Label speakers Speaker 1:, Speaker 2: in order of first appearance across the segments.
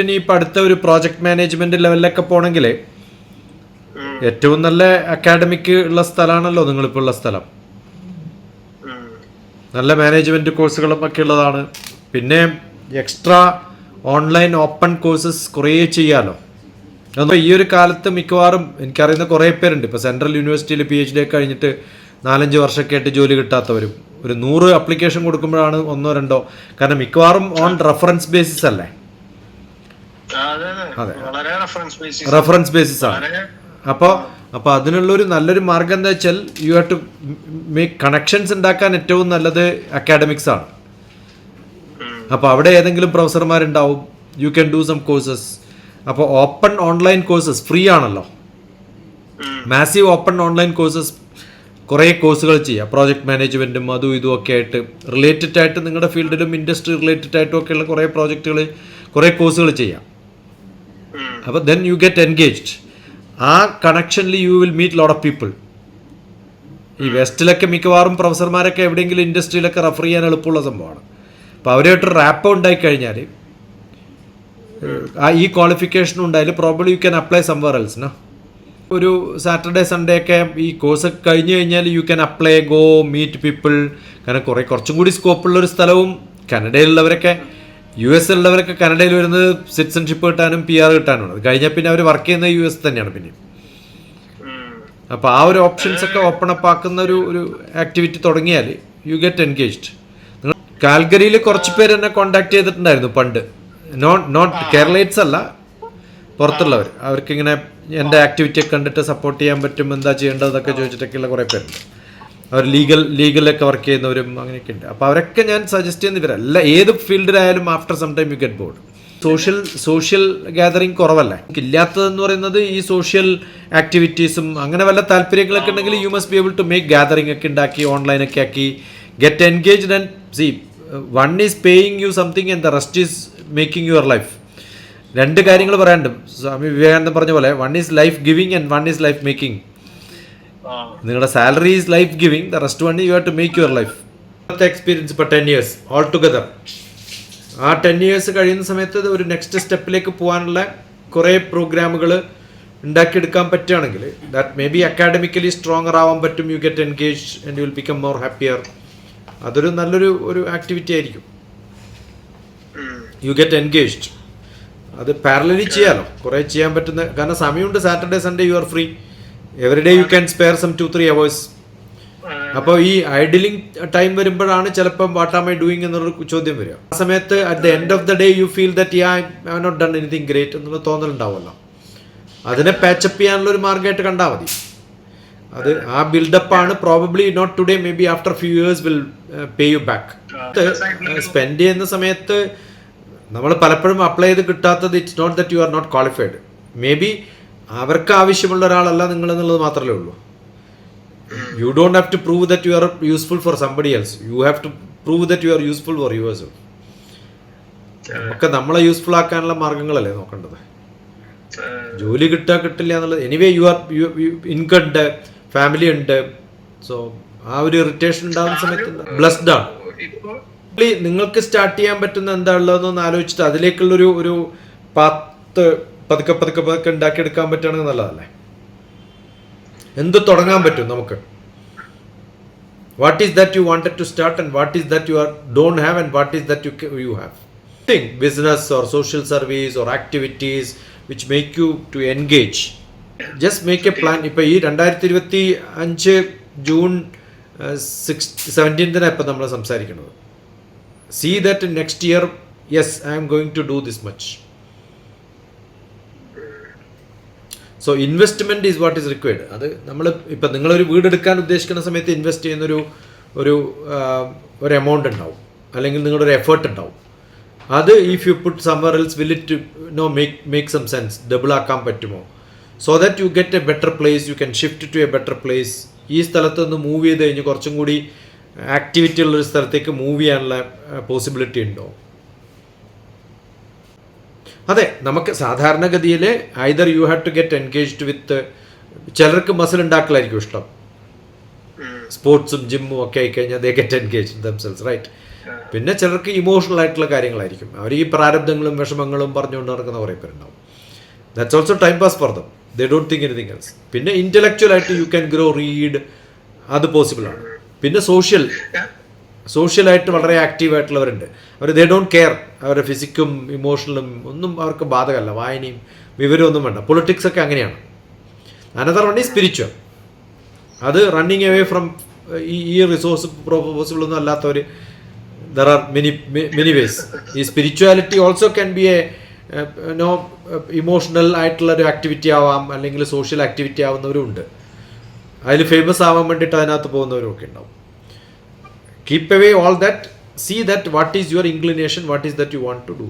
Speaker 1: ഇനിയിപ്പോൾ അടുത്ത ഒരു പ്രോജക്റ്റ് മാനേജ്മെന്റ് ലെവലിലൊക്കെ പോകണമെങ്കിൽ ഏറ്റവും നല്ല അക്കാഡമിക് ഉള്ള സ്ഥലമാണല്ലോ നിങ്ങളിപ്പോൾ ഉള്ള സ്ഥലം. നല്ല മാനേജ്മെന്റ് കോഴ്സുകളും ഒക്കെ ഉള്ളതാണ്. പിന്നെ എക്സ്ട്രാ ഓൺലൈൻ ഓപ്പൺ കോഴ്സസ് കുറേ ചെയ്യാമല്ലോ. അപ്പോൾ ഈ ഒരു കാലത്ത് മിക്കവാറും എനിക്കറിയുന്ന കുറേ പേരുണ്ട്. ഇപ്പോൾ സെൻട്രൽ യൂണിവേഴ്സിറ്റിയിൽ PhD ഒക്കെ കഴിഞ്ഞിട്ട് 4-5 വർഷമൊക്കെ ആയിട്ട് ജോലി കിട്ടാത്തവരും. ഒരു 100 അപ്ലിക്കേഷൻ കൊടുക്കുമ്പോഴാണ് 1-2. കാരണം മിക്കവാറും ഓൺ റെഫറൻസ് ബേസിസ് അല്ലേ? അതെ, റെഫറൻസ് ബേസിസ് ആണ്. അപ്പോൾ അതിനുള്ളൊരു നല്ലൊരു മാർഗം എന്താ വെച്ചാൽ you have to make connections ഉണ്ടാക്കാൻ ഏറ്റവും നല്ലത് അക്കാഡമിക്സ് ആണ്. അപ്പോൾ അവിടെ ഏതെങ്കിലും പ്രൊഫസർമാരുണ്ടാവും, you can do some courses. അപ്പോൾ ഓപ്പൺ ഓൺലൈൻ കോഴ്സസ് ഫ്രീ ആണല്ലോ. മാസീവ് ഓപ്പൺ ഓൺലൈൻ കോഴ്സസ് കുറേ കോഴ്സുകൾ ചെയ്യാം. പ്രോജക്റ്റ് മാനേജ്മെൻറ്റും അതും ഇതും ഒക്കെ ആയിട്ട് റിലേറ്റഡ് ആയിട്ട് നിങ്ങളുടെ ഫീൽഡിലും ഇൻഡസ്ട്രി റിലേറ്റഡ് ആയിട്ടും ഒക്കെയുള്ള കുറേ പ്രോജക്റ്റുകൾ, കുറേ കോഴ്സുകൾ ചെയ്യാം. അപ്പോൾ ദെൻ യു ഗെറ്റ് എൻഗേജ്ഡ്. ആ കണക്ഷനിൽ you will meet lot of people. ഈ വെസ്റ്റിലൊക്കെ മിക്കവാറും പ്രൊഫസർമാരൊക്കെ എവിടെയെങ്കിലും ഇൻഡസ്ട്രിയിലൊക്കെ റെഫർ ചെയ്യാൻ എളുപ്പമുള്ള സംഭവമാണ്. അപ്പോൾ അവരായിട്ട് റാപ്പ് ഉണ്ടായിക്കഴിഞ്ഞാൽ ഈ ക്വാളിഫിക്കേഷനും ഉണ്ടായാലും probably you can apply somewhere else. ഒരു സാറ്റർഡേ സൺഡേ ഒക്കെ ഈ കോഴ്സ് കഴിഞ്ഞ് കഴിഞ്ഞാൽ you can apply, go meet people. കാരണം കുറച്ചും കൂടി സ്കോപ്പുള്ളൊരു സ്ഥലവും കനഡയിലുള്ളവരൊക്കെ, US ഉള്ളവരൊക്കെ കനഡയിൽ വരുന്നത് സിറ്റിസൺഷിപ്പ് കിട്ടാനും PR കിട്ടാനുമാണ്. അത് കഴിഞ്ഞാൽ പിന്നെ അവർ വർക്ക് ചെയ്യുന്നത് US തന്നെയാണ് പിന്നെ. അപ്പോൾ ആ ഒരു ഓപ്ഷൻസ് ഒക്കെ ഓപ്പൺ അപ്പ് ആക്കുന്ന ഒരു ആക്ടിവിറ്റി തുടങ്ങിയാൽ യു ഗെറ്റ് എൻഗേജ്ഡ്. നിങ്ങൾ കാൽഗരിയിൽ കുറച്ച് പേര് എന്നെ കോണ്ടാക്ട് ചെയ്തിട്ടുണ്ടായിരുന്നു പണ്ട്. നോട്ട് കേരളൈറ്റ്സ് അല്ല, പുറത്തുള്ളവർ. അവർക്കിങ്ങനെ എൻ്റെ ആക്ടിവിറ്റിയൊക്കെ കണ്ടിട്ട് സപ്പോർട്ട് ചെയ്യാൻ പറ്റും, എന്താ ചെയ്യേണ്ടതൊക്കെ ചോദിച്ചിട്ടൊക്കെയുള്ള കുറേ പേരുണ്ട്. അവർ ലീഗലൊക്കെ വർക്ക് ചെയ്യുന്നവരും അങ്ങനെയൊക്കെ ഉണ്ട്. അപ്പോൾ അവരൊക്കെ ഞാൻ സജസ്റ്റ് ചെയ്യുന്ന ഇവരല്ല, ഏത് ഫീൽഡിലായാലും after some time you get bored. Social gathering കുറവല്ലേ. ഇല്ലാത്തതെന്ന് പറയുന്നത് ഈ സോഷ്യൽ ആക്ടിവിറ്റീസും അങ്ങനെ വല്ല താല്പര്യങ്ങളൊക്കെ ഉണ്ടെങ്കിൽ you must be able to make gathering ഒക്കെ ഉണ്ടാക്കി, ഓൺലൈനൊക്കെ ആക്കി, get engaged. And see, one is paying you something and the rest is making your life. 2 കാര്യങ്ങൾ പറയാനുണ്ട്. സ്വാമി വിവേകാനന്ദൻ പറഞ്ഞ പോലെ one is life giving and one is life making. നിങ്ങളുടെ salary is life giving, the rest one you have to make your life. Experience ഇപ്പോൾ 10 years all together. ആ 10 years കഴിയുന്ന സമയത്ത് ഒരു നെക്സ്റ്റ് സ്റ്റെപ്പിലേക്ക് പോകാനുള്ള കുറേ പ്രോഗ്രാമുകൾ ഉണ്ടാക്കിയെടുക്കാൻ പറ്റുകയാണെങ്കിൽ that may be academically stronger ആവാൻ പറ്റും. You get engage and you will become more happier. അതൊരു നല്ലൊരു ആക്ടിവിറ്റി ആയിരിക്കും. You get engaged. അത് പാരലലി ചെയ്യാമല്ലോ, കുറേ ചെയ്യാൻ പറ്റുന്ന. കാരണം സമയമുണ്ട്. Saturday Sunday you are free. Every day you can spare some 2-3 hours. അപ്പോൾ ഈ ഐഡിലിംഗ് ടൈം വരുമ്പോഴാണ് ചിലപ്പം വാട്ട് ആം ഐ ഡൂയിങ് എന്നൊരു ചോദ്യം വരിക. ആ സമയത്ത് at the end of the day you feel that I have not done anything great എന്നുള്ള തോന്നലുണ്ടാവുമല്ലോ. അതിനെ പാച്ചപ്പ് ചെയ്യാനുള്ള ഒരു മാർഗമായിട്ട് കണ്ടാൽ മതി. അത് ആ ബിൽഡപ്പാണ്. Probably not today, maybe after few years will pay you back. Spend ചെയ്യുന്ന സമയത്ത് നമ്മൾ പലപ്പോഴും അപ്ലൈ ചെയ്ത് കിട്ടാത്തത് it's not that you are not qualified. Maybe അവർക്ക് ആവശ്യമുള്ള ഒരാളല്ല നിങ്ങൾ എന്നുള്ളത് മാത്രമേ ഉള്ളൂ. You don't have to prove that you are useful for somebody else. You have to prove that you are useful for yours. നമുക്ക് നമ്മളെ useful ആക്കാനുള്ള മാർഗങ്ങളല്ലേ നോക്കേണ്ടത്. ജോലി കിട്ടില്ല എന്നുള്ളത്. എനിവേ യു ആർ ഇൻകം ഉണ്ട്, ഫാമിലി ഉണ്ട്. സോ ആ ഒരു ഇറിറ്റേഷൻ ഉണ്ടാകുന്ന സമയത്ത് ബ്ലെസ്ഡ് ആണ്. നിങ്ങൾക്ക് സ്റ്റാർട്ട് ചെയ്യാൻ പറ്റുന്ന എന്താ ഉള്ളതെന്നൊന്ന് ആലോചിച്ചിട്ട് അതിലേക്കുള്ളൊരു പാത്ത് പതുക്കെ ഉണ്ടാക്കിയെടുക്കാൻ പറ്റുകയാണെങ്കിൽ നല്ലതല്ലേ. എന്ത് തുടങ്ങാൻ പറ്റും നമുക്ക്? What is that you wanted to start and what is that you don't have and what is that you have. Business or social service or activities which make you to engage. Just make a plan. ഇപ്പോൾ ഈ 2025 June 17 ഇപ്പം നമ്മൾ സംസാരിക്കുന്നത്. See that next year, yes, I am going to do this much. So investment is what is required. അത് നമ്മൾ ഇപ്പം നിങ്ങളൊരു വീട് എടുക്കാൻ ഉദ്ദേശിക്കുന്ന സമയത്ത് ഇൻവെസ്റ്റ് ചെയ്യുന്നൊരു എമൗണ്ട് ഉണ്ടാവും, അല്ലെങ്കിൽ നിങ്ങളുടെ ഒരു എഫേർട്ട് ഉണ്ടാവും. അത് if you put somewhere else will it make some sense? Double ആക്കാൻ പറ്റുമോ? So that you get a better place, you can shift to a better place. ഈ സ്ഥലത്ത് നിന്ന് മൂവ് ചെയ്ത് കഴിഞ്ഞ് കുറച്ചും കൂടി ആക്ടിവിറ്റി ഉള്ളൊരു സ്ഥലത്തേക്ക് മൂവ് ചെയ്യാനുള്ള പോസിബിലിറ്റി ഉണ്ടോ? അതെ, നമുക്ക് സാധാരണഗതിയിൽ either you have to get engaged with, ചിലർക്ക് മസിൽ ഉണ്ടാക്കലായിരിക്കും ഇഷ്ടം, സ്പോർട്സും ജിമ്മും ഒക്കെ ആയിക്കഴിഞ്ഞാൽ they get engage themselves, right? പിന്നെ ചിലർക്ക് ഇമോഷണൽ ആയിട്ടുള്ള കാര്യങ്ങളായിരിക്കും. അവർ ഈ പ്രാരബ്ധങ്ങളും വിഷമങ്ങളും പറഞ്ഞുകൊണ്ട് നടക്കുന്ന കുറേ പേരുണ്ടാവും. That's also time pass for them. They don't think anything else. പിന്നെ ഇൻ്റലക്ച്വൽ ആയിട്ട് യു ക്യാൻ ഗ്രോ, റീഡ്, അത് പോസിബിളാണ്. പിന്നെ സോഷ്യലായിട്ട് വളരെ ആക്റ്റീവായിട്ടുള്ളവരുണ്ട്. അവർ ദേ ഡോണ്ട് കെയർ, അവരുടെ ഫിസിക്കും ഇമോഷണലും ഒന്നും അവർക്ക് ബാധകമല്ല. വായനയും വിവരമൊന്നും വേണ്ട. പൊളിറ്റിക്സ് ഒക്കെ അങ്ങനെയാണ്. അനദർ വൺ ഈ സ്പിരിച്വൽ, അത് റണ്ണിങ് അവേ ഫ്രം ഈ റിസോഴ്സ് പോസിബിളൊന്നും അല്ലാത്തവർ, ദർ ആർ മെനി വേസ്. ഈ spirituality also can be A emotional ആയിട്ടുള്ളൊരു ആക്ടിവിറ്റി ആവാം, അല്ലെങ്കിൽ സോഷ്യൽ ആക്ടിവിറ്റി ആവുന്നവരും ഉണ്ട്. അതിൽ ഫേമസ് ആവാൻ വേണ്ടിയിട്ട് അതിനകത്ത് പോകുന്നവരും ഒക്കെ ഉണ്ടാവും. Keep away all that, see that what is your inclination, what is that you want to do.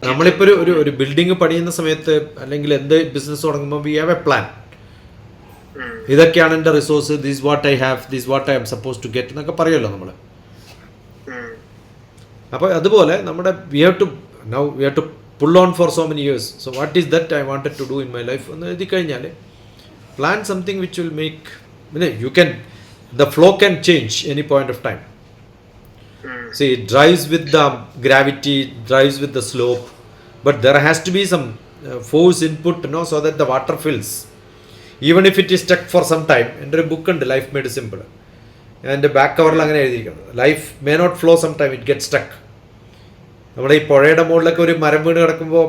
Speaker 1: നമ്മളിപ്പോൾ ഒരു ബിൽഡിംഗ് പണിയുന്ന സമയത്ത് അല്ലെങ്കിൽ എന്ത് ബിസിനസ് തുടങ്ങുമ്പോൾ വി ഹാവ് എ പ്ലാൻ. ഇതൊക്കെയാണ് എൻ്റെ resource, this what I have, this what I am suppose to get എന്നൊക്കെ പറയുമല്ലോ നമ്മൾ. അപ്പോൾ അതുപോലെ നമ്മുടെ we have to pull on for so many years. So what is that I wanted to do in my life എന്ന് എഴുതി കഴിഞ്ഞാൽ plan something which will make, you can, the flow can change any point of time. See, it drives with the gravity, drives with the slope, but there has to be some force input, so that the water fills, even if it is stuck for some time. എൻ്റെ ഒരു book ഉണ്ട്, life made simple. എൻ്റെ back കവറിൽ അങ്ങനെ എഴുതിയിരിക്കുന്നത്, life may not flow some time, it get stuck. നമ്മുടെ ഈ പുഴയുടെ മുകളിലൊക്കെ ഒരു മരം വീണ് കിടക്കുമ്പോൾ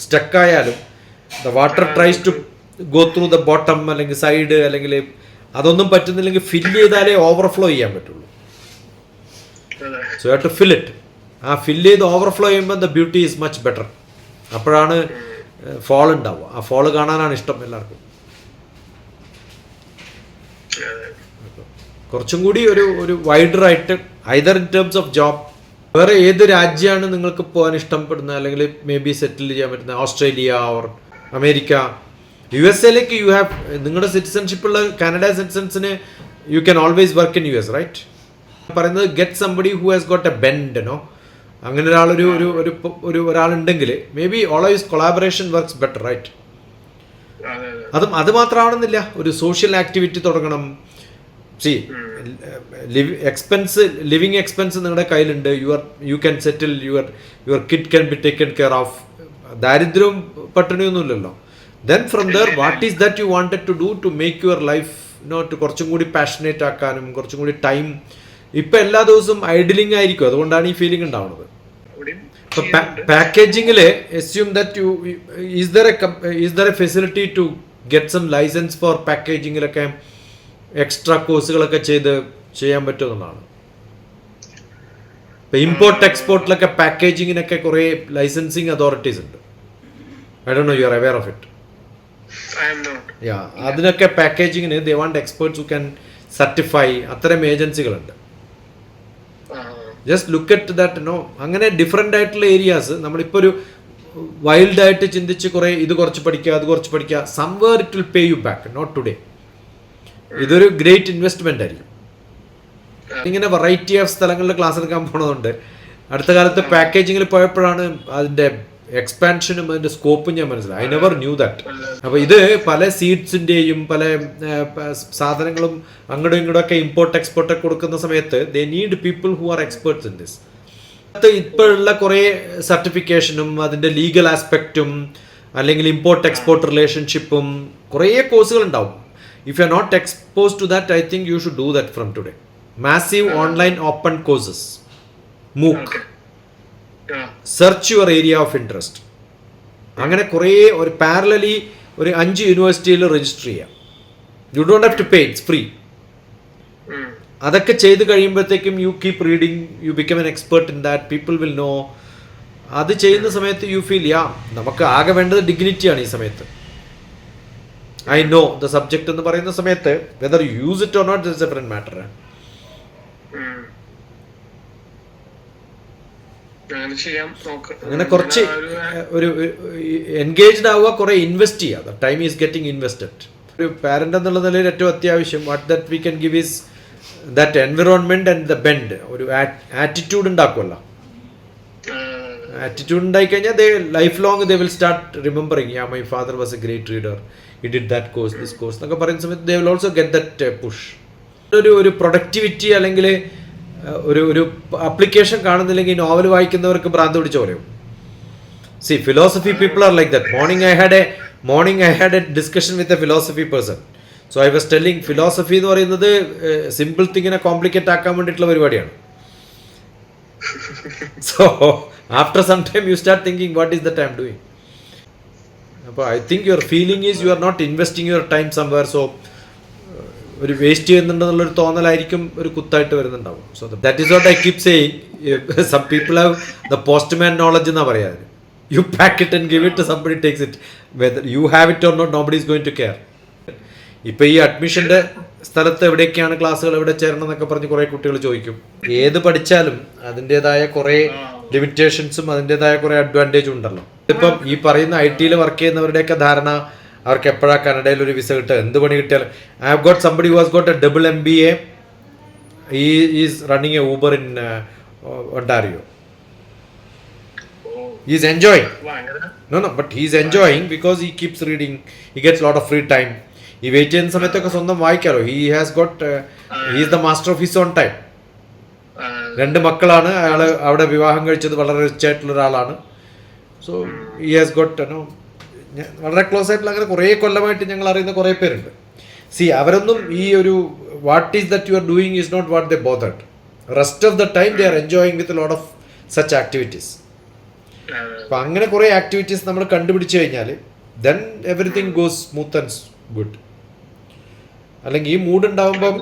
Speaker 1: സ്റ്റക്കായാലും the water tries to go through the bottom അല്ലെങ്കിൽ സൈഡ്, അല്ലെങ്കിൽ അതൊന്നും പറ്റുന്നില്ലെങ്കിൽ ഫില്ല് ചെയ്താലേ ഓവർഫ്ലോ ചെയ്യാൻ പറ്റുള്ളൂ. So you have to fill it. ആ ഫില്ല് ചെയ്ത് ഓവർഫ്ലോ ചെയ്യുമ്പോൾ the beauty is much better. അപ്പോഴാണ് ഫോൾ ഉണ്ടാവുക. ആ ഫോള് കാണാനാണ് ഇഷ്ടം എല്ലാവർക്കും. കുറച്ചും കൂടി ഒരു വൈഡറായിട്ട്, either in terms of job, വേറെ ഏത് രാജ്യമാണ് നിങ്ങൾക്ക് പോകാൻ ഇഷ്ടപ്പെടുന്നത്, അല്ലെങ്കിൽ മേ ബി സെറ്റിൽ ചെയ്യാൻ പറ്റുന്നത്, ഓസ്ട്രേലിയ ഓർ അമേരിക്ക, USA-ലേക്ക് യു ഹാവ്, നിങ്ങളുടെ സിറ്റിസൺഷിപ്പുള്ള കാനഡ സിറ്റിസൺസിന് you can always work in US, right? പറയുന്നത് get somebody who has got a bent, അങ്ങനെ ഒരാളുണ്ടെങ്കിൽ may be always collaboration works better, right? അത് മാത്രമാണെന്നില്ല, ഒരു സോഷ്യൽ ആക്ടിവിറ്റി തുടങ്ങണം. ലിവിങ് എക്സ്പെൻസ് നിങ്ങളുടെ കയ്യിലുണ്ട്, you can settle, your kid can be taken care of. ദാരിദ്ര്യവും പട്ടിണിയൊന്നുമില്ലല്ലോ. Then from there, what is that you wanted to do to make your life, to കുറച്ചും കൂടി പാഷനേറ്റ് ആക്കാനും കുറച്ചും കൂടി ടൈം. ഇപ്പം എല്ലാ ദിവസവും ഐഡിലിംഗ് ആയിരിക്കും, അതുകൊണ്ടാണ് ഈ ഫീലിംഗ് ഉണ്ടാവുന്നത്. ഇപ്പം പാക്കേജിങ്ങിൽ assume that is there a facility to get some license for പാക്കേജിങ്ങിലൊക്കെ എക്സ്ട്രാ കോഴ്സുകളൊക്കെ ചെയ്യാൻ പറ്റുമെന്നുള്ളതാണ്. ഇപ്പം ഇമ്പോർട്ട് എക്സ്പോർട്ടിലൊക്കെ പാക്കേജിങ്ങിനൊക്കെ കുറേ ലൈസൻസിങ് അതോറിറ്റീസ് ഉണ്ട്. I don't know, you are aware of it?
Speaker 2: I am not.
Speaker 1: Yeah, അതിനൊക്കെ പാക്കേജിങ്ങിന് they want experts who can certify. അത്തരം ഏജൻസികളുണ്ട്. Just look at that. അങ്ങനെ ഡിഫറെൻ്റ് ആയിട്ടുള്ള ഏരിയാസ്. നമ്മളിപ്പോൾ ഒരു വൈൽഡായിട്ട് ചിന്തിച്ച് കുറേ ഇത് കുറച്ച് പഠിക്കുക, അത് കുറച്ച് പഠിക്കുക, somewhere it will pay you back, not today. ഇതൊരു ഗ്രേറ്റ് ഇൻവെസ്റ്റ്മെൻ്റ് ആയിരിക്കും. ഇങ്ങനെ വെറൈറ്റി ഓഫ് സ്ഥലങ്ങളിൽ ക്ലാസ് എടുക്കാൻ പോണതുകൊണ്ട് അടുത്ത കാലത്ത് പാക്കേജിങ്ങിൽ പോയപ്പോഴാണ് അതിൻ്റെ എക്സ്പാൻഷനും അതിൻ്റെ സ്കോപ്പും ഞാൻ മനസ്സിലായി. I never knew that. അപ്പോൾ ഇത് പല സീഡ്സിൻ്റെയും പല സാധനങ്ങളും അങ്ങോട്ടും ഇങ്ങോട്ടൊക്കെ ഇമ്പോർട്ട് എക്സ്പോർട്ടൊക്കെ കൊടുക്കുന്ന സമയത്ത് they need people who are experts in this. ഇപ്പോഴുള്ള കുറേ സർട്ടിഫിക്കേഷനും അതിൻ്റെ ലീഗൽ ആസ്പെക്റ്റും അല്ലെങ്കിൽ ഇമ്പോർട്ട് എക്സ്പോർട്ട് റിലേഷൻഷിപ്പും കുറേ കോഴ്സുകൾ ഉണ്ടാവും. If you are not expose to that, I think you should do that from today. Massive online open courses, MOOC, search your area of interest. അങ്ങനെ കുറേ ഒരു പാരലലി ഒരു 5 യൂണിവേഴ്സിറ്റിയിൽ രജിസ്റ്റർ ചെയ്യാം. You don't have to pay, it's free. അതൊക്കെ ചെയ്ത് കഴിയുമ്പോഴത്തേക്കും you keep reading, you become an expert in that, people will know. അത് ചെയ്യുന്ന സമയത്ത് യു ഫീൽ നമുക്ക് ആകെ വേണ്ടത് ഡിഗ്നിറ്റിയാണ് ഈ സമയത്ത്. ഐ നോ ദ സബ്ജക്റ്റ് എന്ന് പറയുന്ന സമയത്ത് whether you use it or not it's a different matter. അങ്ങനെ കുറച്ച് ഒരു എൻഗേജ്ഡ് ആവുക, കുറെ ഇൻവെസ്റ്റ് ചെയ്യുക. Time is getting invested. ഒരു പാരന്റ് എന്നുള്ള നിലയിൽ ഏറ്റവും അത്യാവശ്യം what that we can give is that environment and the bent. ഒരു ആറ്റിറ്റ്യൂഡ് ഉണ്ടാക്കുമല്ലോ. ആറ്റിറ്റ്യൂഡ് ഉണ്ടായിക്കഴിഞ്ഞാൽ they life long they will start remembering, my father was a great reader, he did that course, this course എന്നൊക്കെ പറയുന്ന സമയത്ത് they will also get that push. ഒരു productivity അല്ലെങ്കിൽ ഒരു application കാണുന്നില്ലെങ്കിൽ novel വായിക്കുന്നവർക്ക് ഭ്രാന്ത് പിടിച്ച പോലെയോ. See, philosophy people are like that. Morning I had a discussion with a philosophy person. So I was telling philosophy എന്ന് പറയുന്നത് സിമ്പിൾ തിങ്ങിനെ കോംപ്ലിക്കേറ്റ് ആക്കാൻ വേണ്ടിയിട്ടുള്ള പരിപാടിയാണ്. So after some time you start thinking what is that I am doing. അപ്പോൾ I think your feeling is you are not investing your time somewhere. So ഒരു waste ചെയ്യുന്നുണ്ടെന്നുള്ളൊരു തോന്നലായിരിക്കും ഒരു കുത്തായിട്ട് വരുന്നുണ്ടാവും. So that is what I keep saying. Some people have the postman knowledge എന്നാണ് പറയാറ്. You pack it and give it to somebody takes it. Whether you have it or not, nobody is going to care. ഇപ്പോൾ ഈ അഡ്മിഷൻ്റെ സ്ഥലത്ത് എവിടെയൊക്കെയാണ് ക്ലാസ്സുകൾ, എവിടെ ചേരണം എന്നൊക്കെ പറഞ്ഞ് കുറേ കുട്ടികൾ ചോദിക്കും. ഏത് പഠിച്ചാലും അതിൻ്റേതായ കുറേ ലിമിറ്റേഷൻസും അതിൻ്റേതായ കുറേ അഡ്വാൻറ്റേജും ഉണ്ടല്ലോ. ഇപ്പം ഈ പറയുന്ന IT വർക്ക് ചെയ്യുന്നവരുടെയൊക്കെ ധാരണ അവർക്ക് എപ്പോഴാണ് കനഡയിൽ ഒരു വിസ കിട്ടുക, എന്ത് പണി കിട്ടിയാലും. I have got somebody who has got A double MBA. He is running a Uber in Ontario. He is enjoying. No, but he is enjoying because he keeps reading. He gets a lot of free time. ഈ wait ചെയ്യുന്ന സമയത്തൊക്കെ സ്വന്തം വായിക്കാലോ. He is the master of his own time. 2 മക്കളാണ് അയാൾ. അവിടെ വിവാഹം കഴിച്ചത് വളരെ റിച്ച് ആയിട്ടുള്ള ഒരാളാണ്. സോ he has got വളരെ ക്ലോസ് ആയിട്ടുള്ള അങ്ങനെ കുറേ കൊല്ലമായിട്ട് ഞങ്ങൾ അറിയുന്ന കുറേ പേരുണ്ട്. അവരൊന്നും ഈ ഒരു what is that you are doing is not what they bothered. Rest of the time they are enjoying with lot of such activities. അപ്പം അങ്ങനെ കുറേ ആക്ടിവിറ്റീസ് നമ്മൾ കണ്ടുപിടിച്ച് കഴിഞ്ഞാൽ then everything goes smooth and good. അല്ലെങ്കിൽ ഈ മൂഡ് ഉണ്ടാകുമ്പം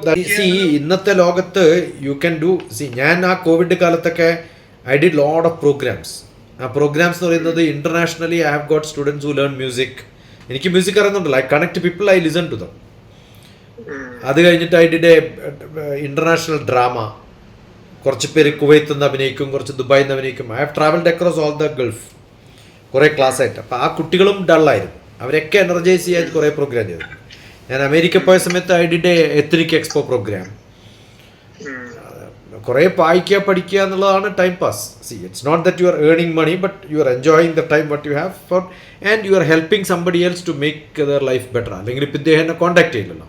Speaker 1: ഇന്നത്തെ ലോകത്ത് യു ക്യാൻ ഡു. ഞാൻ ആ കോവിഡ് കാലത്തൊക്കെ I did lot of programs. ആ പ്രോഗ്രാംസ് എന്ന് പറയുന്നത് internationally I have got students who learn music. എനിക്ക് മ്യൂസിക് അറിയുന്നുണ്ടല്ലോ. I connect people, I listen to them. അത് കഴിഞ്ഞിട്ട് I did a international drama. കുറച്ച് പേര് കുവൈത്തിൽ നിന്ന് അഭിനയിക്കും, കുറച്ച് ദുബായിൽ നിന്ന് അഭിനയിക്കും. I have travelled across all the Gulf കുറേ ക്ലാസ് ആയിട്ട്. അപ്പോൾ ആ കുട്ടികളും ഡള്ളായിരുന്നു. അവരൊക്കെ എനർജൈസ് ചെയ്യാൻ കുറേ പ്രോഗ്രാം ചെയ്തു. ഞാൻ അമേരിക്ക പോയ സമയത്ത് I did a ethnic expo program. കുറേ വായിക്കുക പഠിക്കുക എന്നുള്ളതാണ് time pass. It's not that you are earning money, but you are enjoying the time what you have for and you are helping somebody else to make their life better. അല്ലെങ്കിൽ ഇപ്പം ഇദ്ദേഹം എന്നെ contact ചെയ്യില്ലല്ലോ.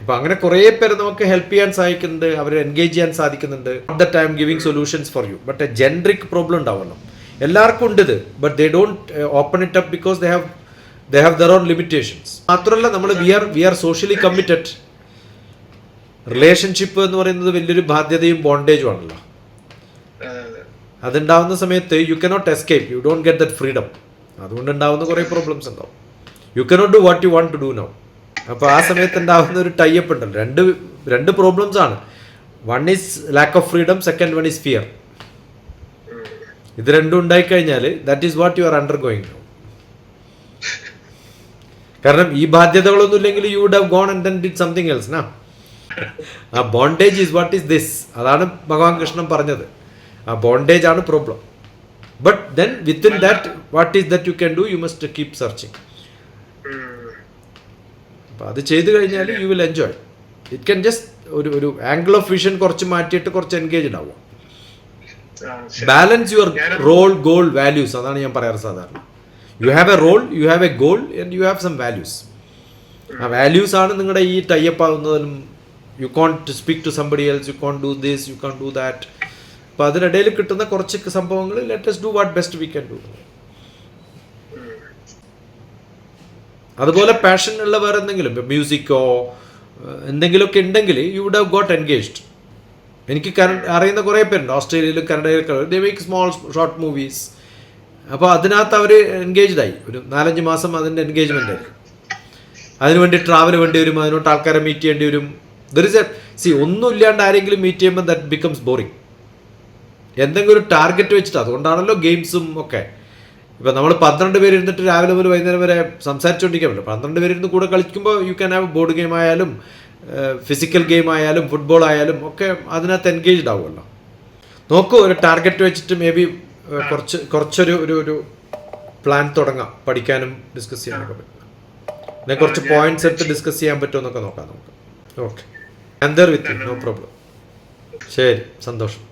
Speaker 1: അപ്പം അങ്ങനെ കുറേ പേര് നമുക്ക് help ചെയ്യാൻ സാധിക്കുന്നുണ്ട്, അവരെ എൻഗേജ് ചെയ്യാൻ സാധിക്കുന്നുണ്ട്. Not that I am giving solutions for you, but a generic problem ഉണ്ടാവുമല്ലോ. എല്ലാവർക്കും ഉണ്ട് ഇത്, but they don't open it up because they have their own limitations. മാത്രമല്ല നമ്മൾ we are socially committed. Relationship എന്ന് പറയുന്നത് വലിയൊരു ബാധ്യതയും ബോണ്ടേജും ആണല്ലോ. അതുണ്ടാവുന്ന സമയത്ത് you cannot escape, you don't get that freedom. അതുകൊണ്ടുണ്ടാവുന്ന കുറേ പ്രോബ്ലംസ് ഉണ്ടാവും. You cannot do what you want to do now. അപ്പോൾ ആ സമയത്ത് ഉണ്ടാകുന്ന ഒരു ടൈപ്പ് ഉണ്ടല്ലോ. രണ്ട് പ്രോബ്ലംസ് ആണ്. One is lack of freedom, second one is fear. ഇത് രണ്ടും ഉണ്ടായിക്കഴിഞ്ഞാൽ that is what you are undergoing now. കാരണം ഈ ബാധ്യതകളൊന്നും ഇല്ലെങ്കിൽ you would have gone and then did something else നാ. ആ bondage is what is this. അതാണ് ഭഗവാൻ കൃഷ്ണൻ പറഞ്ഞത്. ആ ബോണ്ടേജ് ആണ് problem. But then within that what is that you can do, you must keep searching. അപ്പോൾ അത് ചെയ്ത് കഴിഞ്ഞാൽ U will enjoy. It can just ഒരു ആംഗിൾ ഓഫ് വിഷൻ കുറച്ച് മാറ്റിയിട്ട് കുറച്ച് എൻഗേജ്ഡ് ആവുക. Balance your role, goal, values. അതാണ് ഞാൻ പറയാറ് സാധാരണ. You have a role, you have a goal and you have some values. ആ വാല്യൂസ് ആണ് നിങ്ങളുടെ ഈ ടൈപ്പ് ആവുന്നതിലും. You can't speak to somebody else, you can't do this, you can't do that. അപ്പോൾ അതിനിടയിൽ കിട്ടുന്ന കുറച്ച് സംഭവങ്ങൾ let us do what best we can do. അതുപോലെ പാഷൻ ഉള്ള വേറെ എന്തെങ്കിലും മ്യൂസിക്കോ എന്തെങ്കിലുമൊക്കെ ഉണ്ടെങ്കിൽ you would have got engaged. എനിക്ക് അറിയുന്ന കുറേ പേരുണ്ട് ഓസ്ട്രേലിയയിലും കനഡയിലൊക്കെ. They make small short movies. അപ്പോൾ അതിനകത്ത് അവർ എൻഗേജ്ഡായി. ഒരു 4-5 മാസം അതിൻ്റെ എൻഗേജ്മെൻ്റ് ആയിരിക്കും. അതിനുവേണ്ടി ട്രാവൽ വേണ്ടി വരും, അതിനോട്ട് ആൾക്കാരെ മീറ്റ് ചെയ്യേണ്ടി വരും. ദർ ഇസ് ഒന്നും ഇല്ലാണ്ട് ആരെങ്കിലും മീറ്റ് ചെയ്യുമ്പോൾ ദാറ്റ് ബിക്കംസ് ബോറിങ്. എന്തെങ്കിലും ഒരു ടാർഗറ്റ് വെച്ചിട്ട്. അതുകൊണ്ടാണല്ലോ ഗെയിംസും ഒക്കെ. ഇപ്പം നമ്മൾ 12 പേര് ഇരുന്നിട്ട് രാവിലെ മുതൽ വൈകുന്നേരം വരെ സംസാരിച്ചുകൊണ്ടിരിക്കാൻ പറ്റില്ല. 12 പേരിരുന്ന് കൂടെ കളിക്കുമ്പോൾ you can have board game ആയാലും ഫിസിക്കൽ ഗെയിം ആയാലും ഫുട്ബോൾ ആയാലും ഒക്കെ അതിനകത്ത് എൻഗേജ്ഡ് ആവുമല്ലോ. നോക്കൂ, ഒരു ടാർഗറ്റ് വെച്ചിട്ട് മേ ബി കുറച്ചൊരു പ്ലാൻ തുടങ്ങാം. പഠിക്കാനും ഡിസ്കസ് ചെയ്യാനൊക്കെ പറ്റും. പിന്നെ കുറച്ച് പോയിന്റ്സ് എടുത്ത് ഡിസ്കസ് ചെയ്യാൻ പറ്റുമോ എന്നൊക്കെ നോക്കാം നമുക്ക്. Okay, I am there with you, no problem. ശരി, സന്തോഷം.